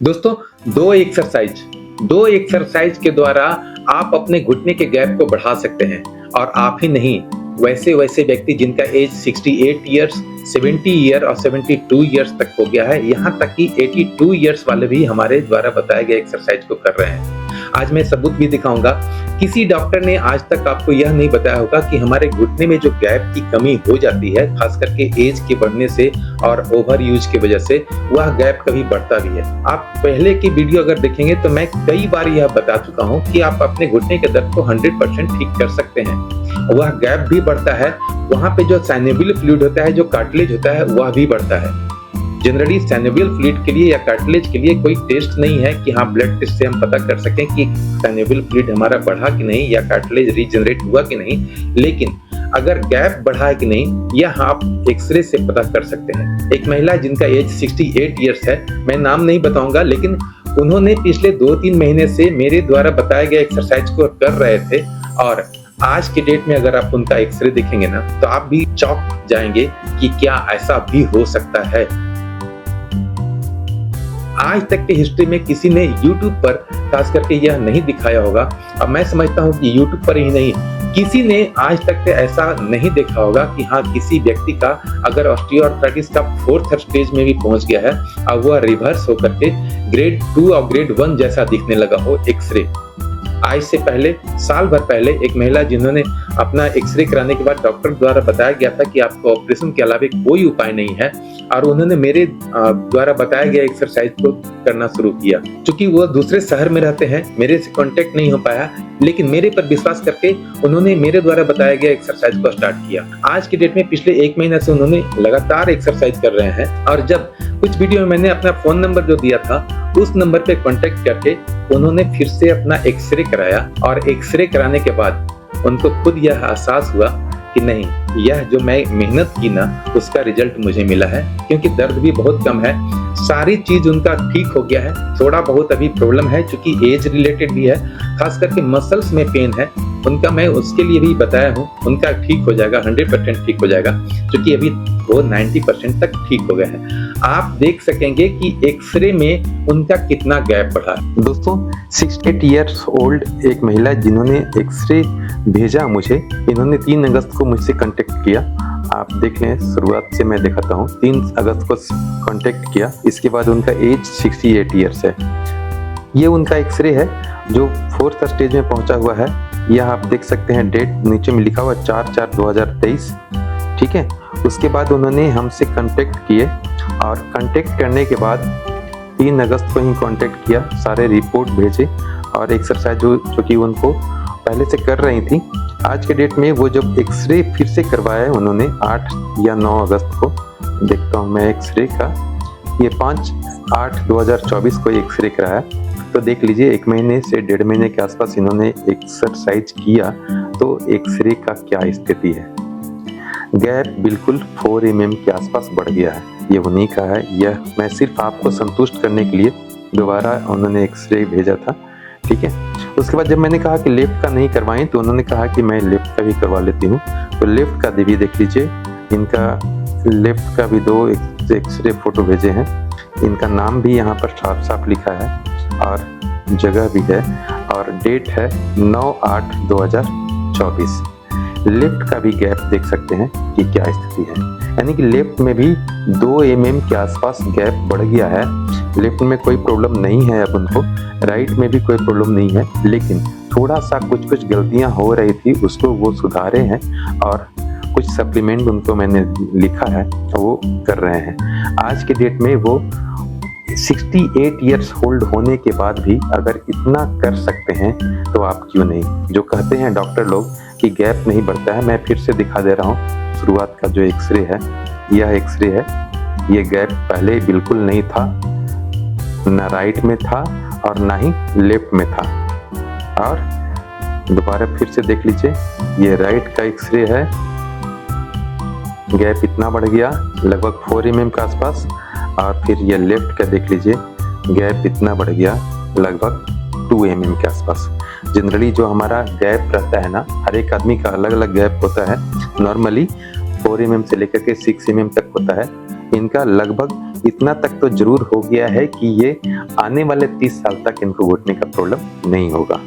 दोस्तों, दो एक्सरसाइज के द्वारा आप अपने घुटने के गैप को बढ़ा सकते हैं। और आप ही नहीं, वैसे वैसे व्यक्ति जिनका एज 68 ईयर्स, 70 ईयर और 72 ईयर्स तक हो गया है, यहाँ तक कि 82 ईयर्स वाले भी हमारे द्वारा बताए गए एक्सरसाइज को कर रहे हैं। आज मैं सबूत भी दिखाऊंगा। किसी डॉक्टर ने आज तक आपको यह नहीं बताया होगा कि हमारे घुटने में जो गैप की कमी हो जाती है, खास करके एज के बढ़ने से और ओवर यूज की वजह से, वह गैप कभी बढ़ता भी है। आप पहले की वीडियो अगर देखेंगे तो मैं कई बार यह बता चुका हूं कि आप अपने घुटने के दर्द को 100% ठीक कर सकते हैं। वह गैप भी बढ़ता है, वहां पे जो साइनोवियल फ्लूइड होता है, जो कार्टिलेज होता है, वह भी बढ़ता है। जनरली साइनोवियल फ्लूइड के लिए या कार्टिलेज के लिए कोई टेस्ट नहीं है कि हाँ ब्लड टेस्ट से हम पता कर सकें कि साइनोवियल फ्लूइड हमारा बढ़ा कि नहीं या कार्टिलेज रीजनरेट हुआ कि नहीं। लेकिन अगर गैप बढ़ा है कि नहीं, यह आप एक्सरे से पता कर सकते हैं। एक महिला जिनका एज 68 ईयर्स है, मैं नाम नहीं बताऊंगा, लेकिन उन्होंने पिछले 2-3 महीने से मेरे द्वारा बताए गए एक्सरसाइज को कर रहे थे। और आज के डेट में अगर आप उनका एक्सरे देखेंगे ना, तो आप भी चौंक जाएंगे कि क्या ऐसा भी हो सकता है। आज तक की हिस्ट्री में किसी ने YouTube पर खास करके यह नहीं दिखाया होगा। अब मैं समझता हूँ कि YouTube पर ही नहीं, किसी ने आज तक ऐसा नहीं देखा होगा कि हाँ, किसी व्यक्ति का अगर ऑस्टियोआर्थराइटिस का 4th स्टेज में भी पहुंच गया है और वह रिवर्स होकर के ग्रेड 2 और ग्रेड 1 जैसा दिखने लगा हो एक्सरे। आज से पहले, साल भर पहले, एक महिला जिन्होंने अपना एक्सरे कराने के बाद डॉक्टर द्वारा बताया गया था कि आपको ऑपरेशन के अलावा कोई उपाय नहीं है, और उन्होंने मेरे द्वारा बताया गया एक्सरसाइज को करना शुरू किया। क्योंकि वो दूसरे शहर में रहते हैं, मेरे से कांटेक्ट नहीं हो पाया, लेकिन मेरे पर विश्वास करके उन्होंने मेरे द्वारा बताया गया एक्सरसाइज को स्टार्ट किया। आज की डेट में पिछले 1 महीने से उन्होंने लगातार एक्सरसाइज कर रहे हैं। और जब कुछ वीडियो में मैंने अपना फोन नंबर जो दिया था, उस नंबर पे कांटेक्ट करके उन्होंने फिर से अपना एक्सरे कराया। और एक्सरे कराने के बाद उनको खुद यह एहसास हुआ कि नहीं, यह जो मैं मेहनत की ना, उसका रिजल्ट मुझे मिला है। क्योंकि दर्द भी बहुत कम है, सारी चीज उनका ठीक हो गया है। थोड़ा बहुत अभी प्रॉब्लम है, क्योंकि एज रिलेटेड भी है, खास करके मसल्स में पेन है उनका, मैं उसके लिए भी बताया हूँ। उनका ठीक हो जाएगा, 100% ठीक हो जाएगा, क्योंकि अभी वो 90% तक ठीक हो गए हैं। आप देख सकेंगे कि एक्सरे में उनका कितना गैप बढ़ा। दोस्तों, 68 ईयर्स ओल्ड एक महिला जिन्होंने एक्सरे भेजा मुझे, इन्होंने 3 अगस्त को मुझसे कांटेक्ट किया। आप देख लें, शुरुआत से मैं दिखाता हूँ। 3 अगस्त को कांटेक्ट किया, इसके बाद उनका एज 68 ईयर्स है। ये उनका एक्सरे है जो 4th स्टेज में पहुंचा हुआ है। यह आप देख सकते हैं, डेट नीचे में लिखा हुआ 4/4/2023। ठीक है। उसके बाद उन्होंने हमसे कांटेक्ट किए, और कांटेक्ट करने के बाद 3 अगस्त को ही कांटेक्ट किया, सारे रिपोर्ट भेजे और एक्सरसाइज जो कि उनको पहले से कर रही थी। आज के डेट में वो जब एक्सरे फिर से करवाया है उन्होंने 8 या 9 अगस्त को, देखता हूँ मैं एक्सरे का, ये 5/8/2024 को एक्सरे कराया। तो देख लीजिए, 1 महीने से 1.5 महीने के आसपास इन्होंने एक्सरसाइज किया, तो एक्सरे का क्या स्थिति है। गैप बिल्कुल 4 mm के आसपास बढ़ गया है। ये उन्हीं का है। यह मैं सिर्फ आपको संतुष्ट करने के लिए दोबारा उन्होंने एक्सरे भेजा था। ठीक है। उसके बाद जब मैंने कहा कि लेफ्ट का नहीं करवाएं, तो उन्होंने कहा कि मैं लेफ्ट का भी करवा लेती हूँ। तो लेफ्ट का भी देख लीजिए, इनका लेफ्ट का भी 2 एक्सरे फोटो भेजे हैं। इनका नाम भी यहाँ पर साफ साफ लिखा है और जगह भी है, और डेट है 9/8/2024। लेफ्ट का भी गैप देख सकते हैं कि क्या स्थिति है, यानी कि लेफ्ट में भी 2 mm के आसपास गैप बढ़ गया है। लेफ्ट में कोई प्रॉब्लम नहीं है अब उनको, राइट में भी कोई प्रॉब्लम नहीं है, लेकिन थोड़ा सा कुछ गलतियां हो रही थी, उसको वो सुधारे हैं। और कुछ सप्लीमेंट उनको मैंने लिखा है, तो वो कर रहे हैं। आज के डेट में वो 68 ईयर्स ओल्ड होने के बाद भी अगर इतना कर सकते हैं, तो आप क्यों नहीं। जो कहते हैं डॉक्टर लोग कि गैप नहीं बढ़ता है, मैं फिर से दिखा दे रहा हूँ। शुरुआत का जो एक्सरे है, यह एक्सरे है। ये गैप पहले बिल्कुल नहीं था, ना राइट में था और ना ही लेफ्ट में था। और दोबारा फिर से देख लीजिए, ये राइट का एक्सरे है, गैप इतना बढ़ गया लगभग 4 mm के आसपास। और फिर ये लेफ्ट का देख लीजिए, गैप इतना बढ़ गया लगभग 2 mm के आसपास। जनरली जो हमारा गैप रहता है ना, हर एक आदमी का अलग अलग गैप होता है। नॉर्मली 4 mm से लेकर के 6 mm तक होता है, इनका लगभग इतना तक तो जरूर हो गया है कि ये आने वाले 30 साल तक इनको घुटने का प्रॉब्लम नहीं होगा।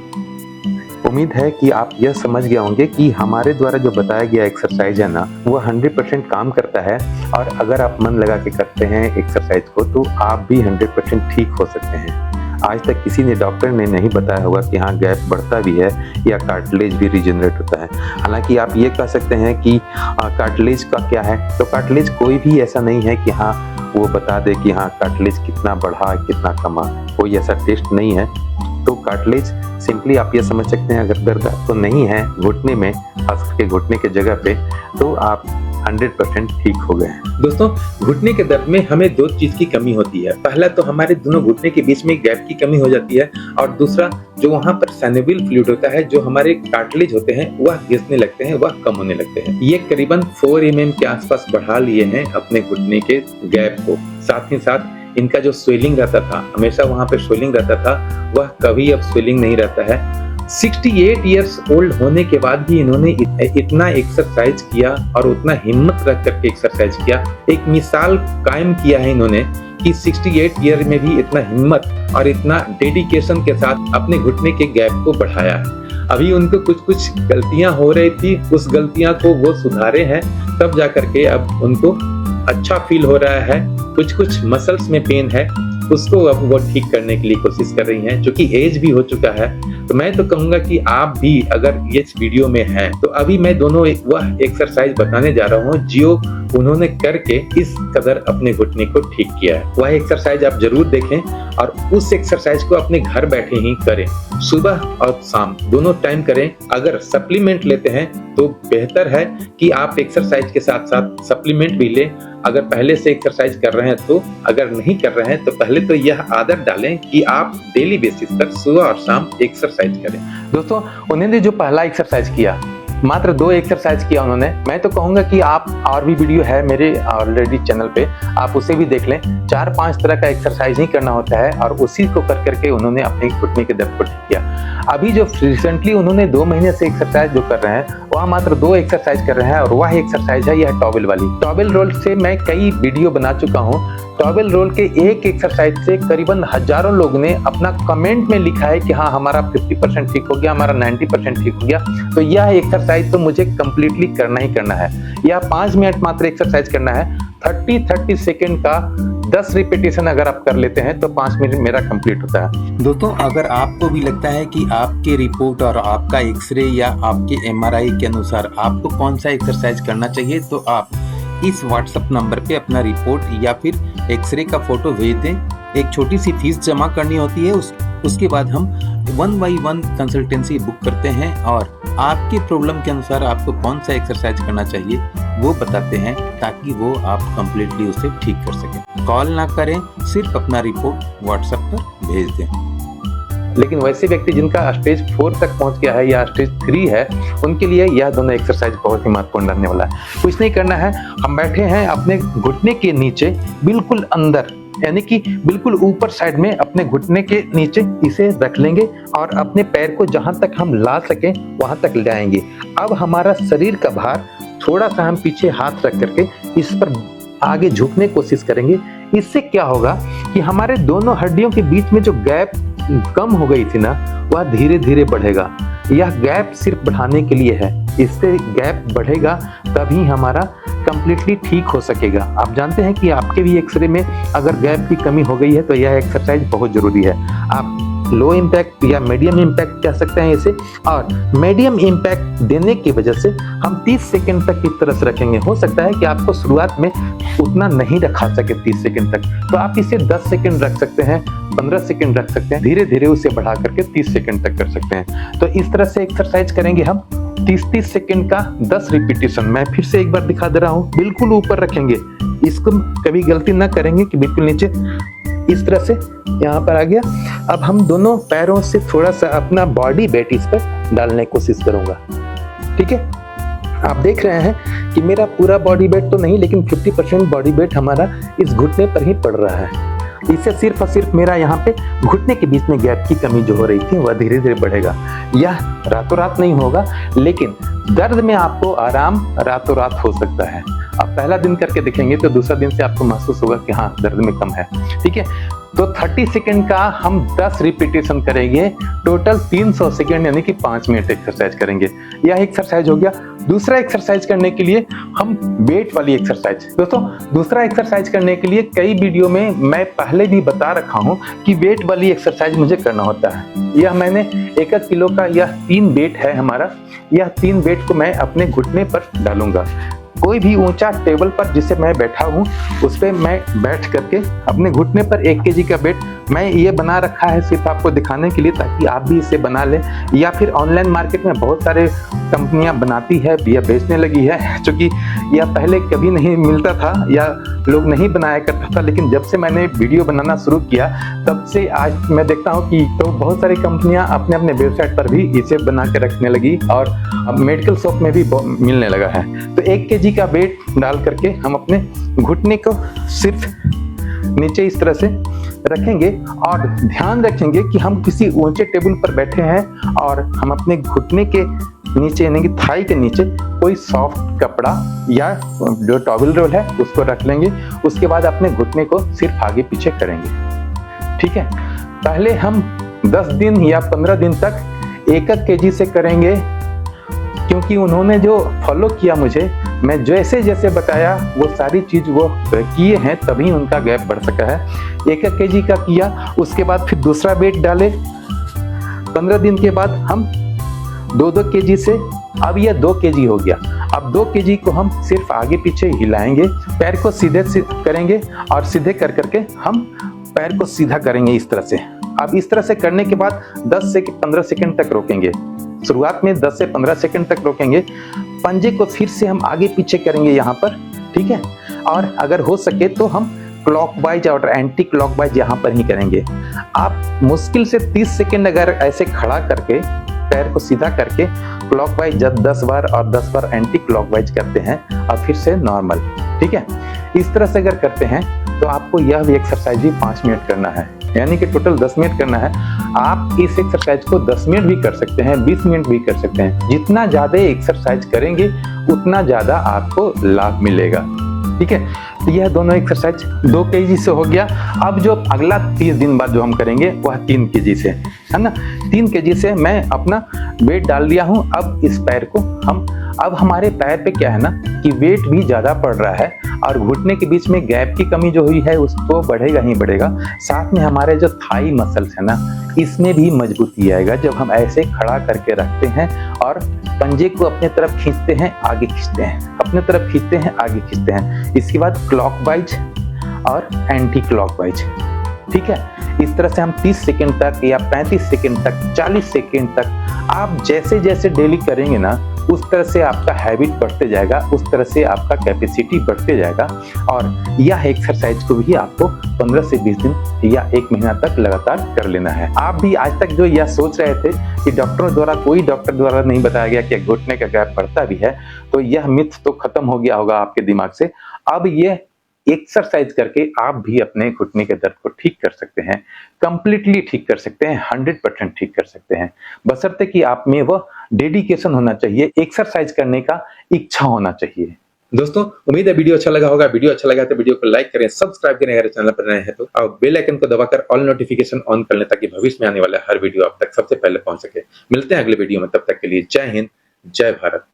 उम्मीद है कि आप यह समझ गए होंगे कि हमारे द्वारा जो बताया गया एक्सरसाइज है ना, वो 100% काम करता है और अगर आप मन लगा के करते हैं एक्सरसाइज को तो आप भी 100% ठीक हो सकते हैं। आज तक किसी ने डॉक्टर ने नहीं बताया होगा कि हाँ गैप बढ़ता भी है या कार्टिलेज भी रिजेनरेट होता है। हालांकि आप ये कह सकते हैं कि कार्टिलेज का क्या है, तो कार्टिलेज कोई भी ऐसा नहीं है कि हाँ वो बता दे कि हाँ कार्टिलेज कितना बढ़ा कितना कमा, कोई ऐसा टेस्ट नहीं है। तो कार्टिलेज सिंपली आप ये समझ सकते हैं अगर दर्द तो नहीं है घुटने में, खास करके घुटने के जगह पे, तो आप 100% ठीक हो गए हैं। दोस्तों, घुटने के दर्द में हमें दो चीज की कमी होती है। पहला तो हमारे दोनों घुटने के बीच में गैप की कमी हो जाती है और दूसरा जो वहाँ पर साइनोवियल फ्लूइड होता है, जो हमारे कार्टिलेज होते हैं वह घिसने लगते हैं, वह कम होने लगते हैं। ये करीबन 4 mm के आसपास बढ़ा लिए हैं अपने घुटने के गैप को। साथ ही साथ इनका जो स्वेलिंग रहता था, हमेशा वहाँ पे स्वेलिंग रहता था, वह कभी अब स्वेलिंग नहीं रहता है। 68 इयर्स ओल्ड होने के बाद भी इन्होंने इतना एक्सरसाइज किया और उतना हिम्मत रख करके एक्सरसाइज किया। एक मिसाल कायम किया है इन्होंने कि 68 ईयर में भी इतना हिम्मत और इतना डेडिकेशन के साथ अपने घुटने के गैप को बढ़ाया है। अभी उनको कुछ गलतियां हो रही थी, उस गलतियां को वो सुधारे हैं, तब जा करके अब उनको अच्छा फील हो रहा है। कुछ मसल्स में पेन है, उसको अब वो ठीक करने के लिए कोशिश कर रही हैं, जो कि एज भी हो चुका है। तो मैं तो कहूंगा कि आप भी अगर इस वीडियो में हैं तो अभी मैं दोनों वह एक्सरसाइज बताने जा रहा हूँ जो उन्होंने करके इस कदर अपने घुटने को ठीक किया है। वह एक्सरसाइज आप जरूर देखें और उस एक्सरसाइज को अपने घर बैठे ही करें। सुबह और शाम दोनों टाइम करें। अगर सप्लीमेंट लेते हैं तो बेहतर है कि आप एक्सरसाइज के साथ साथ सप्लीमेंट भी लें। अगर पहले से एक्सरसाइज कर रहे हैं तो, अगर नहीं कर रहे हैं तो पहले तो यह आदत डालें कि आप डेली बेसिस पर सुबह और शाम एक्सरसाइज करें। दोस्तों, उन्होंने जो पहला एक्सरसाइज किया, मात्र 2 एक्सरसाइज किया उन्होंने। मैं तो कहूंगा कि आप और भी वीडियो है मेरे ऑलरेडी चैनल पे, आप उसे भी देख लें। 4-5 तरह का एक्सरसाइज ही करना होता है और उसी को कर करके उन्होंने अपने घुटने के दर्द को ठीक किया। अभी जो रिसेंटली उन्होंने 2 महीने से एक्सरसाइज जो कर रहे हैं, वह मात्र 2 एक्सरसाइज कर रहे हैं और वह एक्सरसाइज है यह टॉवेल वाली। टॉवेल रोल से मैं कई वीडियो बना चुका हूँ। टॉवेल रोल के एक एक्सरसाइज से करीबन हजारों लोग ने अपना कमेंट में लिखा है कि हाँ हमारा 50% ठीक हो गया, हमारा 90% ठीक हो गया। तो यह एक्सरसाइज तो मुझे कंप्लीटली करना ही करना है। यह 5 मिनट मात्र एक्सरसाइज करना है। 30 सेकेंड का 10 रिपीटेशन अगर आप कर लेते हैं तो 5 मिनट मेरा कंप्लीट होता है। दोस्तों, अगर आपको भी लगता है कि आपके रिपोर्ट और आपका एक्सरे या आपके एमआरआई के अनुसार आपको कौन सा एक्सरसाइज करना चाहिए, तो आप इस व्हाट्सएप नंबर पे अपना रिपोर्ट या फिर एक्सरे का फोटो भेज दें। एक छोटी सी फीस जमा करनी होती है, उसके बाद हम 1 by 1 कंसल्टेंसी बुक करते हैं और आपके प्रॉब्लम के अनुसार आपको कौन सा एक्सरसाइज करना चाहिए वो बताते हैं, ताकि वो आप कंप्लीटली उसे ठीक कर सकें। कॉल ना करें, सिर्फ अपना रिपोर्ट व्हाट्सएप पर भेज दें। लेकिन वैसे व्यक्ति जिनका स्टेज 4 तक पहुंच गया है या स्टेज 3 है, उनके लिए यह दोनों एक्सरसाइज बहुत ही महत्वपूर्ण रहने वाला है। कुछ नहीं करना है, हम बैठे हैं अपने घुटने के नीचे बिल्कुल अंदर, यानी कि बिल्कुल ऊपर साइड में अपने घुटने के नीचे इसे रख लेंगे और अपने पैर को जहां तक हम ला सकें वहां तक ले आएंगे। अब हमारा शरीर का भार थोड़ा सा हम पीछे हाथ रख करके इस पर आगे झुकने की कोशिश करेंगे। इससे क्या होगा कि हमारे दोनों हड्डियों के बीच में जो गैप कम हो गई थी ना, वह धीरे धीरे बढ़ेगा। यह गैप सिर्फ बढ़ाने के लिए है, इससे गैप बढ़ेगा तभी हमारा कंप्लीटली ठीक हो सकेगा। आप जानते हैं कि आपके भी एक्सरे में अगर गैप की कमी हो गई है तो यह एक्सरसाइज बहुत जरूरी है। आप लो इम्पैक्ट या मीडियम इम्पैक्ट कह सकते हैं इसे, और मीडियम इम्पैक्ट देने की वजह से हम 30 सेकंड तक इस तरह से रखेंगे। हो सकता है कि आपको शुरुआत में उतना नहीं रखा सके 30 सेकंड तक, तो आप इसे 10 सेकंड रख सकते हैं, 15 सेकंड रख सकते हैं, धीरे धीरे उसे बढ़ा करके 30 सेकंड तक कर सकते हैं। तो इस तरह से एक्सरसाइज करेंगे हम 30 सेकंड का 10 रिपीटेशन। मैं फिर से एक बार दिखा दे रहा हूँ। बिल्कुल ऊपर रखेंगे, इसको कभी गलती ना करेंगे कि बिल्कुल नीचे, इस तरह से यहाँ पर आ गया। अब हम दोनों पैरों से थोड़ा सा अपना बॉडी वेट इस पर डालने की कोशिश करूंगा, ठीक है। आप देख रहे हैं कि मेरा पूरा बॉडी वेट तो नहीं, लेकिन 50% बॉडी वेट हमारा इस घुटने पर ही पड़ रहा है। इससे सिर्फ और सिर्फ मेरा यहाँ पे घुटने के बीच में गैप की कमी जो हो रही थी वह धीरे धीरे बढ़ेगा। यह रातों रात नहीं होगा, लेकिन दर्द में आपको आराम रातों रात हो सकता है। अब पहला दिन करके देखेंगे तो दूसरा दिन से आपको महसूस होगा कि हाँ दर्द में कम है। ठीक है, तो 30 सेकंड का हम 10 रिपीटेशन करेंगे, टोटल 300 सेकंड यानी कि 5 मिनट एक्सरसाइज करेंगे। यह एक्सरसाइज हो गया। दूसरा एक्सरसाइज करने के लिए हम वेट वाली एक्सरसाइज। दोस्तों दूसरा एक्सरसाइज करने के लिए कई वीडियो में मैं पहले भी बता रखा हूं कि वेट वाली एक्सरसाइज मुझे करना होता है। यह मैंने 1 किलो का यह 3 वेट है हमारा। यह 3 वेट को मैं अपने घुटने पर डालूंगा। कोई भी ऊंचा टेबल पर जिसे मैं बैठा हूँ उस पर मैं बैठ करके अपने घुटने पर 1 केजी का वेट मैं ये बना रखा है सिर्फ आपको दिखाने के लिए, ताकि आप भी इसे बना लें। या फिर ऑनलाइन मार्केट में बहुत सारे कंपनियां बनाती है या बेचने लगी है, क्योंकि यह पहले कभी नहीं मिलता था या लोग नहीं बनाया करता था। लेकिन जब से मैंने वीडियो बनाना शुरू किया तब से आज मैं देखता हूँ कि तो बहुत सारी कंपनियां अपने अपने वेबसाइट पर भी इसे बना के रखने लगी और अब मेडिकल शॉप में भी मिलने लगा है। तो 1 केजी का वेट डाल करके हम अपने घुटने को सिर्फ नीचे इस तरह से रखेंगे और ध्यान रखेंगे कि हम किसी ऊंचे टेबल पर बैठे हैं और हम अपने घुटने के नीचे यानी कि थाई के नीचे कोई सॉफ्ट कपड़ा या जो टॉवल रोल है उसको रख लेंगे। उसके बाद अपने घुटने को सिर्फ आगे पीछे करेंगे। ठीक है, पहले हम 10 दिन या 15 दिन तक 1 केजी से करेंगे, क्योंकि उन्होंने जो फॉलो किया मुझे, मैं जैसे जैसे बताया वो सारी चीज वो किए हैं, तभी उनका गैप बढ़ सका है। 1 केजी का किया, उसके बाद फिर दूसरा वेट डाले। 15 दिन के बाद हम 2-2 केजी से अब यह 2 केजी हो गया। अब 2 केजी को हम सिर्फ आगे पीछे हिलाएंगे, पैर को सीधे करेंगे और सीधे कर करके हम पैर को सीधा करेंगे इस तरह से। अब इस तरह से करने के बाद 10 से 15 सेकंड तक रोकेंगे। शुरुआत में 10 से 15 सेकंड तक रोकेंगे। पंजे को फिर से हम आगे पीछे करेंगे यहाँ पर। ठीक है, और अगर हो सके तो हम क्लॉकवाइज और एंटी क्लॉकवाइज यहाँ पर ही करेंगे। आप मुश्किल से 30 सेकंड अगर ऐसे खड़ा करके पैर को सीधा करके क्लॉकवाइज जब 10 बार और 10 बार एंटी क्लॉकवाइज करते हैं और फिर से नॉर्मल। ठीक है, इस तरह से अगर करते हैं तो आपको यह भी एक्सरसाइज भी 5 मिनट करना है, यानी कि टोटल 10 मिनट करना है। आप इस एक्सरसाइज को 10 मिनट भी कर सकते हैं, 20 मिनट भी कर सकते हैं। जितना ज्यादा एक्सरसाइज करेंगे उतना ज्यादा आपको लाभ मिलेगा। ठीक है, तो यह दोनों एक्सरसाइज 2 केजी से हो गया। अब जो अगला 30 दिन बाद जो हम करेंगे वह 3 केजी से है ना। 3 केजी से मैं अपना वेट डाल दिया हूं। अब इस पैर को हम अब हमारे पैर पे क्या है ना कि वेट भी ज्यादा पड़ रहा है और घुटने के बीच में गैप की कमी जो हुई है उसको बढ़ेगा ही बढ़ेगा। साथ में हमारे जो थाई मसल्स है ना इसमें भी मजबूती आएगा जब हम ऐसे खड़ा करके रखते हैं और पंजे को अपने तरफ खींचते हैं, आगे खींचते हैं, अपने तरफ खींचते हैं, आगे खींचते हैं। इसके बाद क्लॉकवाइज और एंटी क्लॉकवाइज। ठीक है, इस तरह से हम 30 सेकंड तक या 35 सेकंड तक, 40 सेकंड तक आप जैसे जैसे डेली करेंगे ना उस तरह से आपका हैबिट बढ़ते जाएगा, उस तरह से आपका कैपेसिटी बढ़ते जाएगा। और यह एक्सरसाइज को भी आपको 15 से 20 दिन या 1 महीना तक लगातार कर लेना है। आप भी आज तक जो यह सोच रहे थे कि डॉक्टरों द्वारा, कोई डॉक्टर द्वारा नहीं बताया गया कि घुटने का गैप बढ़ता भी है, तो यह मिथ तो खत्म हो गया होगा आपके दिमाग से। अब ये एक्सरसाइज करके आप भी अपने घुटने के दर्द को ठीक कर सकते हैं, कंप्लीटली ठीक कर सकते हैं, 100% ठीक कर सकते हैं, बशर्ते कि आप में वह डेडिकेशन होना चाहिए, एक्सरसाइज करने का इच्छा होना चाहिए। दोस्तों उम्मीद है वीडियो अच्छा लगा होगा। वीडियो अच्छा लगा तो वीडियो को लाइक करें, सब्सक्राइब करें अगर चैनल पर नए हैं तो, और बेल आइकन को दबाकर ऑल नोटिफिकेशन ऑन कर लें ताकि भविष्य में आने वाला हर वीडियो आप तक सबसे पहले पहुंच सके। मिलते हैं अगले वीडियो में, तब तक के लिए जय हिंद, जय भारत।